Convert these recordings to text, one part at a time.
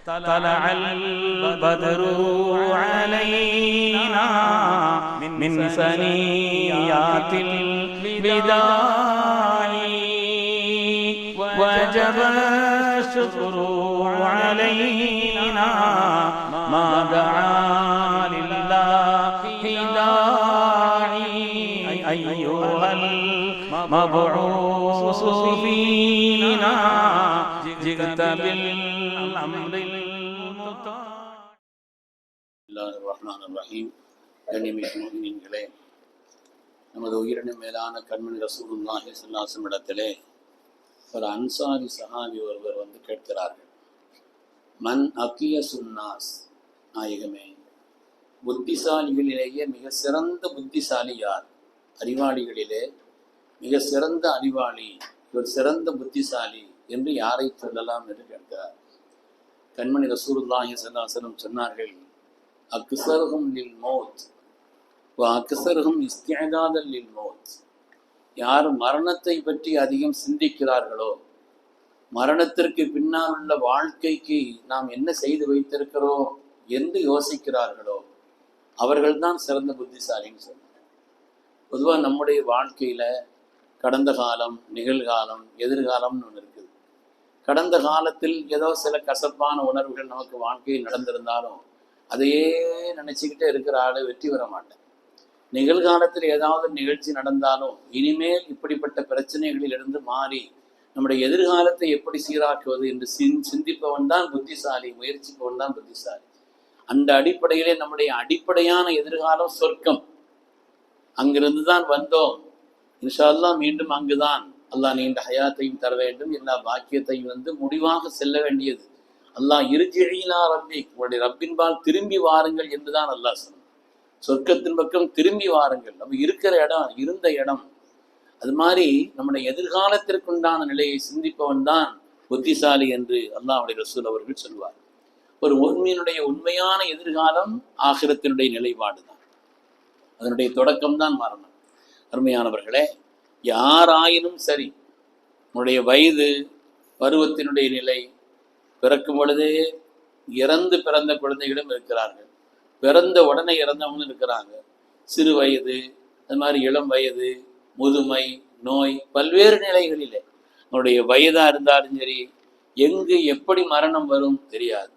طلع البدر علينا من ثنيات الوداع وجب الشكر علينا ما دعا لله داعي أيها المبعوث فينا جئت بالأمر المطاع. பிஸ்மில்லாஹிர்ரஹ்மானிர்ரஹீம். கண்ணியமிக்க முஃமினீன்களே, நமது உயிரினும் மேலான கண்மணி ரசூலுல்லாஹி ஸல்லல்லாஹு அலைஹி வஸல்லம் இடத்திலே ஒரு அன்சாரி சஹாபி ஒருவர் வந்து கேட்கிறார்கள், மன் அகியசுன்னாஸ், நாயகமே, புத்திசாலிகளிலேயே மிக சிறந்த புத்திசாலி யார்? அறிவாளிகளிலே மிக சிறந்த அறிவாளி, இவர் சிறந்த புத்திசாலி என்று யாரை சொல்லலாம் என்று கேட்கிறார். கண்மணி ரசூலுல்லாஹி ஸல்லல்லாஹு அலைஹி வஸல்லம் சொன்னார்கள், அக்ஸருஹும் லில் மௌத் வ அக்ஸருஹும் இஸ்திஅதாதன் லில் மௌத். யார் மரணத்தை பற்றி அதிகம் சிந்திக்கிறார்களோ, மரணத்திற்கு பின்னால் உள்ள வாழ்க்கைக்கு நாம் என்ன செய்து வைத்திருக்கிறோம் என்று யோசிக்கிறார்களோ, அவர்கள்தான் சிறந்த புத்திசாலின்னு சொன்னார். பொதுவாக நம்முடைய வாழ்க்கையில கடந்த காலம், நிகழ்காலம், எதிர்காலம்னு ஒன்று இருக்குது. கடந்த காலத்தில் ஏதோ சில கசப்பான உணர்வுகள் நமக்கு வாழ்க்கையில் நடந்திருந்தாலும் அதையே நினைச்சுக்கிட்டே இருக்கிற ஆளு வெற்றி பெற மாட்டேன். நிகழ்காலத்தில் ஏதாவது நிகழ்ச்சி நடந்தாலும் இனிமேல் இப்படிப்பட்ட பிரச்சனைகளிலிருந்து மாறி நம்முடைய எதிர்காலத்தை எப்படி சீராக்குவது என்று சிந்திப்பவன் தான் புத்திசாலி, முயற்சிப்பவன் தான் புத்திசாலி. அந்த அடிப்படையிலே நம்முடைய அடிப்படையான எதிர்காலம் சொர்க்கம். அங்கிருந்து தான் வந்தோம், இன்ஷா அல்லாஹ் மீண்டும் அங்குதான் அல்லாஹ் நீண்ட ஹயாத்தையும் தர வேண்டும், எல்லா பாக்கியத்தையும் வந்து முடிவாக செல்ல வேண்டியது. அல்லாஹ் இர்ஜிஇலா ரப்பிக், உங்களுடைய ரப்பின்பால் திரும்பி வாருங்கள் என்றுதான் அல்லாஹ் சொன்னான். சொர்க்கத்தின் பக்கம் திரும்பி வாருங்கள், நம்ம இருக்கிற இடம், இருந்த இடம். அது மாதிரி நம்முடைய எதிர்காலத்திற்குண்டான நிலையை சிந்திப்பவன் தான் புத்திசாலி என்று அல்லாஹ்வுடைய ரசூல் அவர்கள் சொல்வார். ஒரு முஃமினுடைய உண்மையான எதிர்காலம் ஆகிரத்தினுடைய நிலைப்பாடு தான், அதனுடைய தொடக்கம் தான் மரணம். அருமையானவர்களே, யாராயினும் சரி, உன்னுடைய வயது, பருவத்தினுடைய நிலை, பிறக்கும் பொழுதே இறந்து பிறந்த குழந்தைகளும் இருக்கிறார்கள், பிறந்த உடனே இறந்தவங்களும் இருக்கிறாங்க, சிறு வயது, அது மாதிரி இளம் வயது, முதுமை, நோய், பல்வேறு நிலைகளிலே உன்னுடைய வயதாக இருந்தாலும் சரி, எங்கு எப்படி மரணம் வரும் தெரியாது,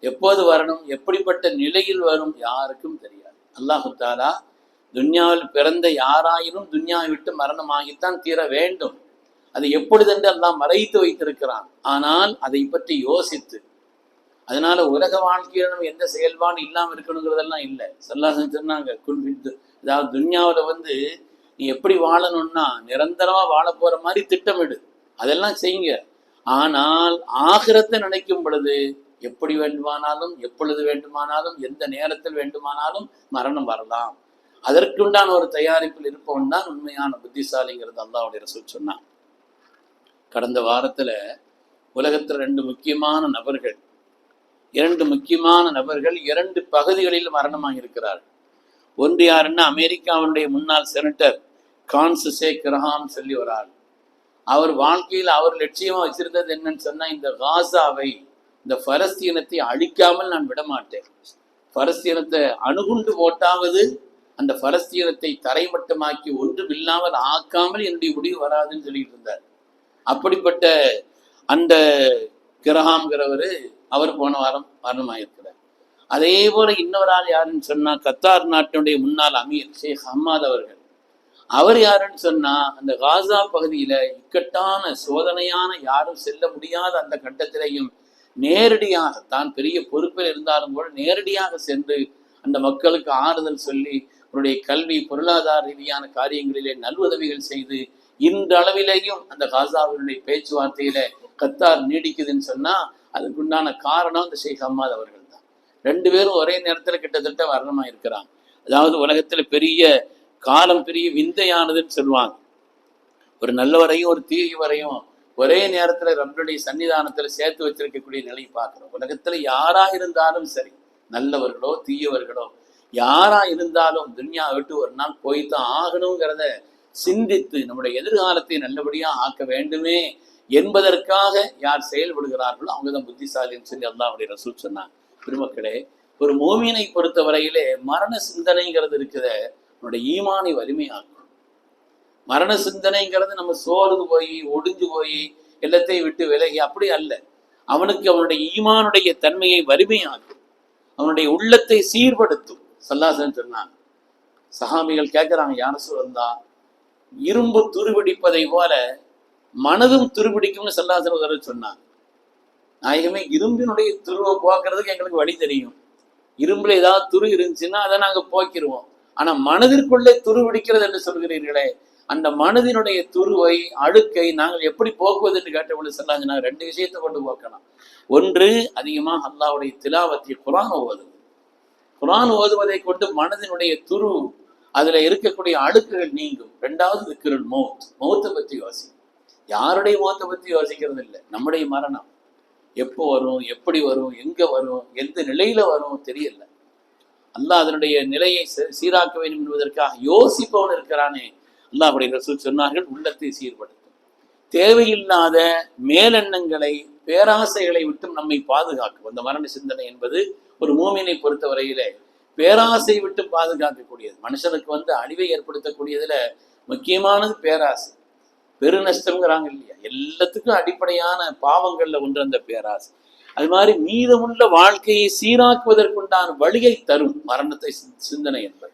எப்போது வரணும், எப்படிப்பட்ட நிலையில் வரும் யாருக்கும் தெரியாது. அல்லாஹு தஆலா துன்யாவில் பிறந்த யாராயினும் துன்யாவை விட்டு மரணமாகித்தான் தீர வேண்டும். அது எப்பொழுதென்று அல்லாஹ் மறைத்து வைத்திருக்கிறான். ஆனால் அதை பற்றி யோசித்து, அதனால உலக வாழ்க்கையில நம்ம எந்த செயல்பாடு இல்லாமல் இருக்கணுங்கிறதெல்லாம் இல்லை. ஸல்லல்லாஹு சொன்னாங்க, குல்பித்து, அதாவது துன்யாவில் வந்து நீ எப்படி வாழணும்னா நிரந்தரமா வாழ போற மாதிரி திட்டமிடு, அதெல்லாம் செய்யுங்க. ஆனால் ஆகிரத்தை நினைக்கும் பொழுது எப்படி வேண்டுமானாலும், எப்பொழுது வேண்டுமானாலும், எந்த நேரத்தில் வேண்டுமானாலும் மரணம் வரலாம். அதற்குண்டான ஒரு தயாரிப்பில் இருப்பவன் தான் உண்மையான புத்திசாலிங்கிறது அல்லாஹ்வுடைய ரசூல் சொன்னான். கடந்த வாரத்துல உலகத்துல இரண்டு முக்கியமான நபர்கள் இரண்டு பகுதிகளில் மரணமாக இருக்கிறார்கள். ஒன்று யாருன்னா, அமெரிக்காவுடைய முன்னாள் செனட்டர் கான்சஸே கிரஹாம் சொல்லி ஒரு ஆள். அவர் வாழ்க்கையில் அவர் லட்சியமா வச்சிருந்தது என்னன்னு சொன்னா, இந்த காசாவை, இந்த பலஸ்தீனத்தை அழிக்காமல் நான் விடமாட்டேன், பலஸ்தீனத்தை அணுகுண்டு போட்டாவது அந்த பலஸ்தீனத்தை தரைமட்டமாக்கி ஒன்றுமில்லாமல் ஆக்காமல் என்னுடைய முடிவு வராதுன்னு சொல்லிட்டு இருந்தார். அப்படிப்பட்ட அந்த கிரஹாம்ங்கிறவர் அவர் போன வாரம் மரணமாயிருக்கிறார். அதே போல இன்னொரு ஆள் யாருன்னு சொன்னா, கத்தார் நாட்டினுடைய முன்னாள் அமீர் ஷேக் ஹம்மாத் அவர்கள். அவர் யாருன்னு சொன்னா, அந்த காசா பகுதியில இக்கட்டான சோதனையான, யாரும் செல்ல முடியாத அந்த கட்டத்திலையும் நேரடியாக, தான் பெரிய பொறுப்பில் இருந்தாலும் கூட நேரடியாக சென்று அந்த மக்களுக்கு ஆறுதல் சொல்லி, அவருடைய கல்வி, பொருளாதார ரீதியான காரியங்களிலே நல்வுதவிகள் செய்து, இன்றளவிலேயும் அந்த காசாவினுடைய பேச்சுவார்த்தையில கத்தார் நீடிக்குதுன்னு சொன்னா அதுக்குண்டான காரணம் இந்த ஷேக் ஹம்மாத் அவர்கள் தான். ரெண்டு பேரும் ஒரே நேரத்துல கிட்டத்தட்ட மரணமா இருக்கிறாங்க. அதாவது உலகத்துல பெரிய காலம் பெரிய விந்தையானதுன்னு சொல்லுவாங்க. ஒரு நல்லவரையும் ஒரு தீயவரையும் ஒரே நேரத்துல ரப்பனுடைய சன்னிதானத்துல சேர்த்து வச்சிருக்கக்கூடிய நிலை பார்க்கிறோம். உலகத்துல யாரா இருந்தாலும் சரி, நல்லவர்களோ தீயவர்களோ யாரா இருந்தாலும் துன்யா விட்டு ஒரு நாள் போய்தான் ஆகணுங்கிறத சிந்தித்து நம்முடைய எதிர்காலத்தை நல்லபடியா ஆக்க வேண்டுமே என்பதற்காக யார் செயல்படுகிறார்களோ அவங்க தான் புத்திசாலின்னு சொல்லி அல்லாஹ்வுடைய ரசூல் சொன்னாங்க. பெருமக்களே, ஒரு மோமினை பொறுத்தவரையிலே மரண சிந்தனைங்கிறது இருக்குதே, அவனுடைய ஈமானை வலிமையாக்கும். மரண சிந்தனைங்கிறது நம்ம சோர்ந்து போய் ஒடிஞ்சு போய் எல்லாத்தையும் விட்டு விலகி அப்படி அல்ல. அவனுக்கு அவனுடைய ஈமானுடைய தன்மையை வலிமையாக்கும், அவனுடைய உள்ளத்தை சீர்படுத்தும். ஸல்லல்லாஹு சொன்னாங்க. சஹாபிகள் கேட்கிறாங்க, யார் ரசூலல்லாஹ், இரும்பு துருபிடிப்பதை போல மனதும் துருபிடிக்கும்னு ஸல்லல்லாஹு சொன்னாங்க. நாயகமே, இரும்பினுடைய துருவை போக்குறதுக்கு எங்களுக்கு வழி தெரியும். இரும்புல ஏதாவது துரு இருந்துச்சுன்னா அதை நாங்க போக்கிடுவோம். ஆனா மனதிற்குள்ளே துரு பிடிக்கிறது என்று சொல்கிறீர்களே, அந்த மனதினுடைய துருவை அழுக்கை நாங்கள் எப்படி போக்குவது என்று கேட்டபொழுது சொல்லாங்க, நாங்கள் 2 விஷயத்தை கொண்டு போக்கலாம். ஒன்று, அதிகமாக அல்லாஹ்வுடைய திலாவத்தை குர்ஆன் ஓதுவது. குர்ஆன் ஓதுவதை கொண்டு மனதினுடைய துரு, அதுல இருக்கக்கூடிய அழுக்குகள் நீங்கும். 2வது, திக்ருல் மௌத், மௌத்தை பற்றி யோசி. யாருடைய மௌத்தை பற்றி யோசிக்கிறது இல்லை. நம்முடைய மரணம் எப்போ வரும், எப்படி வரும், எங்க வரும், எந்த நிலையில வரும் தெரியல. அல்லாஹ் அதனுடைய நிலையை சீராக்க வேண்டும் என்பதற்காக யோசிப்பவன் இருக்கிறானே, அல்லாஹ்வுடைய ரசூல் சொன்னார்கள், உள்ளத்தை சீர்படுத்தும். தேவையில்லாத மேலெண்ணங்களை பேராசைகளை விட்டும் நம்மை பாதுகாக்கும். அந்த மரண சிந்தனை என்பது ஒரு மூமினை பொறுத்தவரையிலே பேராசை விட்டு பாதுகாக்கக்கூடியது. மனுஷனுக்கு அழிவை ஏற்படுத்தக்கூடியதுல முக்கியமானது பேராசை. பெருநஷ்டம்ங்கிறாங்க இல்லையா, எல்லாத்துக்கும் அடிப்படையான பாவங்கள்ல ஒன்று அந்த பேராசை. அது மாதிரி மீதமுள்ள வாழ்க்கையை சீராக்குவதற்குண்டான வழியை தரும் மரணத்தை சிந்தனை என்பது.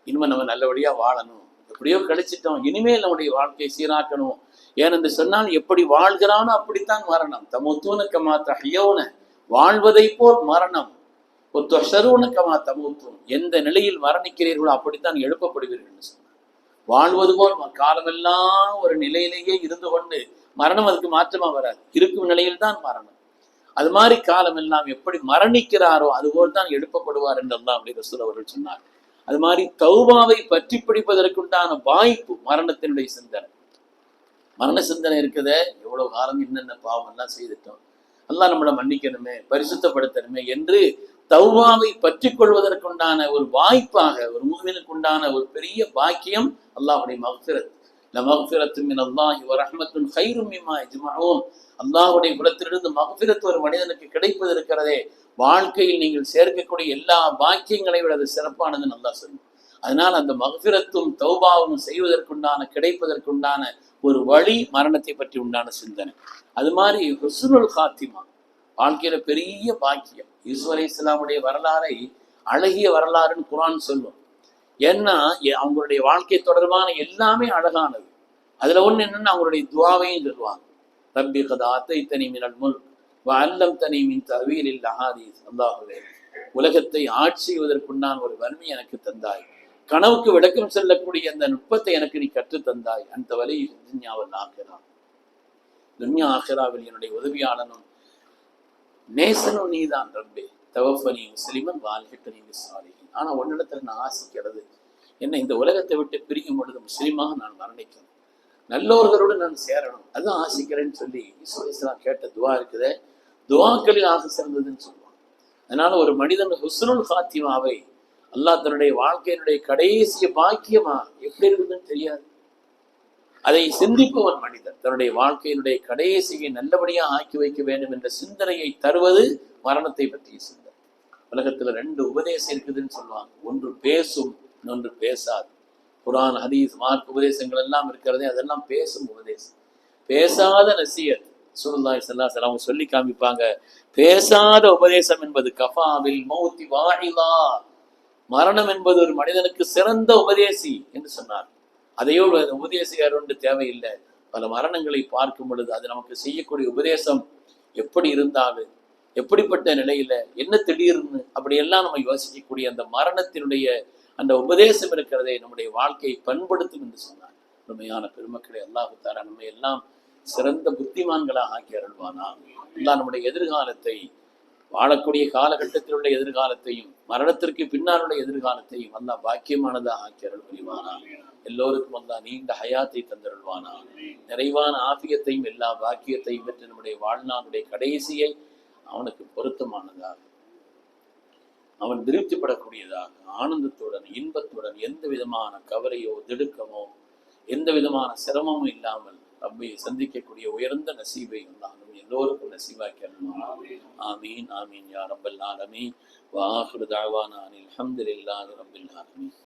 இனிமே நம்ம நல்லபடியா வாழணும், எப்படியோ கழிச்சிட்டோம், இனிமேல் நம்முடைய வாழ்க்கையை சீராக்கணும். ஏனென்று சொன்னால் எப்படி வாழ்கிறானோ அப்படித்தான் மரணம். தமுத்தூனக்கமா தஹ்யௌன, வாழ்வதை போல் மரணம். ஒத்தொஷரூனக்கமா தமுத்தூன், எந்த நிலையில் மரணிக்கிறீர்களோ அப்படித்தான் எழுப்பப்படுவீர்கள் சொன்னார். வாழ்வது போல் காலமெல்லாம் ஒரு நிலையிலேயே இருந்து கொண்டு மரணம் அதுக்கு மாற்றமா வராது, இருக்கும் நிலையில் தான் மரணம். அது மாதிரி காலம் எல்லாம் எப்படி மரணிக்கிறாரோ அதுபோல் தான் எழுப்பப்படுவார் என்று அல்லாஹ்வுடைய ரசூல் அவர்கள் சொன்னார். அது மாதிரி தௌபாவை பற்றி பிடிப்பதற்குண்டான வாய்ப்பு மரணத்தினுடைய சிந்தனை. மரண சிந்தனை இருக்குதே, எவ்வளவு காலம் என்னென்ன பாவம் எல்லாம் செய்துட்டோம், அல்லாஹ் நம்மளை மன்னிக்கணுமே, பரிசுத்தப்படுத்தணுமே என்று தௌபாவை பற்றி கொள்வதற்குண்டான ஒரு வாய்ப்பாக, ஒரு மூமினுக்கு உண்டான ஒரு பெரிய பாக்கியம் அல்லாஹ்வுடைய மக்ஃபிரத். லமக்ஃபிரத்து மினல்லாஹி வ ரஹ்மத்துன் கைரும் மிம்மா யஜ்மஊன். அல்லாஹ்வுடைய புறத்திலிருந்து மக்ஃபிரத் ஒரு மனிதனுக்கு கிடைப்பது இருக்கிறதே, வாழ்க்கையில் நீங்கள் சேர்க்கக்கூடிய எல்லா பாக்கியங்களை விட அது சிறப்பானதுன்னு அல்லாஹ் சொல்லும். அதனால் அந்த மக்ஃபிரத்தும் தௌபாவும் செய்வதற்குண்டான கிடைப்பதற்குண்டான ஒரு வழி மரணத்தை பற்றி உண்டான சிந்தனை. அது மாதிரி ஹுஸ்னுல் காத்திமா வாழ்க்கையில பெரிய பாக்கியம். யூசுப் அலைஹிஸ்ஸலாமுடைய வரலாறை அழகிய வரலாறுன்னு குர்ஆன் சொல்லும். ஏன்னா அவங்களுடைய வாழ்க்கை தொடர்பான எல்லாமே அழகானது. அதுல ஒண்ணு என்னன்னா அவங்களுடைய துஆவையும் சொல்லுவாங்க. ரப்பி கத் ஆதைதனி மினல் முல்க் வ அல்லம்தனி மின் தஅவீலில் அஹாதீஸ். அல்லாஹ்வே, உலகத்தை ஆட்சி செய்வதற்குண்டான ஒரு வலிமை எனக்கு தந்தாய், கனவுக்கு விளக்கம் சொல்லக்கூடிய அந்த நுட்பத்தை எனக்கு நீ கற்று தந்தாய். அந்த வலி துன்யாவல் ஆகிரா, துன்யா ஆகிராவில் என்னுடைய உதவியாளனும் நேசனும் நீதான். ரப்பே தவஃபனி முஸ்லிமன் வால்ஹிக்னி பிஸ்ஸாலிஹீன். ஆனா ஒன்னிடத்துல நான் ஆசிக்கிறது என்ன, இந்த உலகத்தை விட்டு பிரியும் பொழுது முஸ்லிமாக நான் மரணிக்கணும், நல்லோர்களோடு நான் சேரணும், அதுதான் ஆசிக்கிறேன்னு சொல்லி ஈசா அலைஹிஸ்ஸலாம் கேட்ட துவா இருக்குதே, துவாக்களில் ஆசை சிறந்ததுன்னு சொல்லுவாங்க. அதனால ஒரு மனிதன் ஹுஸ்னுல் காத்திமாவை அல்லாஹ் தன்னுடைய வாழ்க்கையினுடைய கடைசிய பாக்கியமா எப்படி இருக்குதுன்னு தெரியாது. அதை சிந்திப்பவன் மனிதன் தன்னுடைய வாழ்க்கையினுடைய கடைசியை நல்லபடியா ஆக்கி வைக்க வேண்டும் என்ற சிந்தனையை தருவது மரணத்தை பற்றிய சிந்தனை. உலகத்துல 2 உபதேசம் இருக்குதுன்னு சொல்லுவாங்க. ஒன்று பேசும், இன்னொன்று பேசாது. குர்ஆன், ஹதீஸ், மார்க் உபதேசங்கள் எல்லாம் இருக்கிறதே, அதெல்லாம் பேசும் உபதேசம். பேசாத நசியத் ரசூலுல்லாஹி ஸல்லல்லாஹு அலைஹி வஸல்லம் சொல்லி காமிப்பாங்க. பேசாத உபதேசம் என்பது கஃபாபில் மௌத்தி வாஹிலா, மரணம் என்பது ஒரு மனிதனுக்கு சிறந்த உபதேசி என்று சொன்னார். அதையோடு உபதேசியார் ஒன்று தேவையில்லை. பல மரணங்களை பார்க்கும் பொழுது அது நமக்கு செய்யக்கூடிய உபதேசம் எப்படி இருந்தாலும், எப்படிப்பட்ட நிலையில, என்ன திடீர்னு அப்படியெல்லாம் நம்ம யோசிக்கக்கூடிய அந்த மரணத்தினுடைய அந்த உபதேசம் இருக்கிறதே நம்முடைய வாழ்க்கையை பண்படுத்தும் என்று சொன்னார். உண்மையான பெருமக்களை அல்லாஹ் தஆலா நம்மை எல்லாம் சிறந்த புத்திமான்களாக ஆக்கி அருள்வானா. எல்லாம் நம்முடைய எதிர்காலத்தை, வாழக்கூடிய காலகட்டத்தில் உள்ள எதிர்காலத்தையும் மரணத்திற்கு பின்னால் உள்ள எதிர்காலத்தையும் அல்லாஹ் பாக்கியமானதாக ஆக்கி அருள் புரிவானா. எல்லோருக்கும் அல்லாஹ் நீண்ட ஹயாத்தை தந்தருள்வானா. நிறைவான ஆஃபியத்தையும் எல்லா பாக்கியத்தையும் பெற்று நம்முடைய வாழ்நாளுடைய கடைசியை அவனுக்கு பொருத்தமானதாக, அவன் திருப்திப்படக்கூடியதாக, ஆனந்தத்துடன் இன்பத்துடன், எந்த விதமான கவலையோ திடுக்கமோ எந்த விதமான சிரமமும் இல்லாமல் ரப்பை சந்திக்கக்கூடிய உயர்ந்த நசீபை நானும் எல்லோருக்கும் நசீபாக்கணும். ஆமீன் ஆமீன் யா ரப்பல் ஆலமீன். வ ஆகிரு தஅவானா அனில் ஹம்துலில்லாஹி ரப்பில் ஆலமீன்.